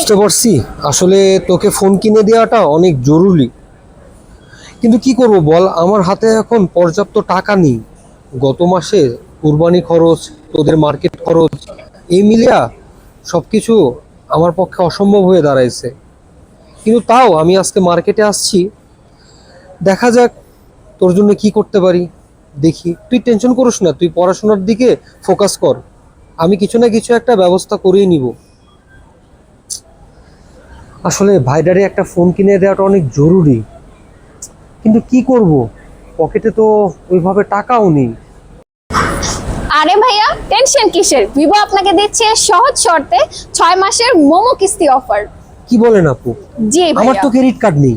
বুঝতে পারছি আসলে তোকে ফোন কিনে দেওয়াটা অনেক জরুরি, কিন্তু কি করব বল, আমার হাতে এখন পর্যাপ্ত টাকা নেই। গত মাসে কুরবানি খরচ, তোদের মার্কেট খরচ, এই মিলিয়া সবকিছু আমার পক্ষে অসম্ভব হয়ে দাঁড়াইছে। কিন্তু তাও আমি আজকে মার্কেটে আসছি, দেখা যাক তোর জন্য কি করতে পারি। দেখি, তুই টেনশন করিস না, তুই পড়াশোনার দিকে ফোকাস কর, আমি কিছু না কিছু একটা ব্যবস্থা করেই নিব। আসলে ভাইডারে একটা ফোন কিনে দেওয়াটা অনেক জরুরি, কিন্তু কি করব, পকেটে তো ওইভাবে টাকাও নেই। আরে ভাইয়া, টেনশন কিসের? ভিভো আপনাকে দিচ্ছে সহজ শর্তে 6 মাসের মোমো কিস্তি অফার। কি বলেন আপু? জি আমার ভাইয়া। তো ক্রেডিট কার্ড নেই।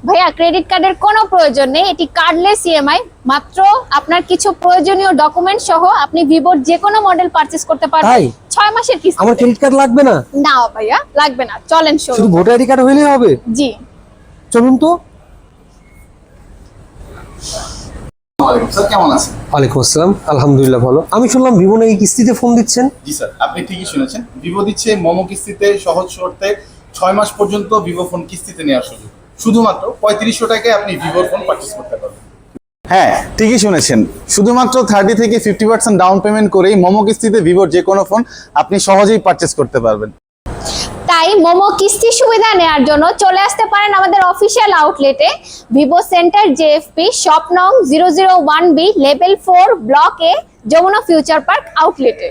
ভাইয়া, ক্রেডিট কার্ডের কোনো প্রয়োজন নেই, এটি কার্ডলেস ইএমআই। মাত্র আপনার কিছু প্রয়োজনীয় ডকুমেন্ট সহ আপনি ভিভোর যে কোনো মডেল পারচেজ করতে পারবেন তাই? 6 মাসের কিস্তি। আমার ক্রেডিট কার্ড লাগবে না? না ভাইয়া, লাগবে না, চলেন শুধু শুরু। ভোটার আইডি কার্ড হইলেই হবে? জি। চলুন তো। স্যার কেমন আছেন? ওয়ালাইকুম আসসালাম, আলহামদুলিল্লাহ ভালো। আমি শুনলাম ভিভো নাকি কিস্তিতে ফোন দিচ্ছেন। জি স্যার, আপনি ঠিকই শুনেছেন। ভিভো দিচ্ছে মোমো কিস্তিতে সহজ শর্তে 6 মাস পর্যন্ত ভিভো ফোন কিস্তিতে নেওয়ার সুযোগ। শুধুমাত্র 3500 টাকায় আপনি ভিভোর ফোন পারচেজ করতে পারবেন। হ্যাঁ, ঠিকই শুনেছেন। শুধুমাত্র 30 থেকে 50% ডাউন পেমেন্ট করেই মোমো কিস্তিতে ভিভোর যে কোনো ফোন আপনি সহজেই পারচেজ করতে পারবেন। তাই মোমো কিস্তি সুবিধা নেওয়ার জন্য চলে আসতে পারেন আমাদের অফিসিয়াল আউটলেটে, ভিভো সেন্টার জেএফপি, শপ নং 001B, level 4, block A, Jamuna Future Park আউটলেটে।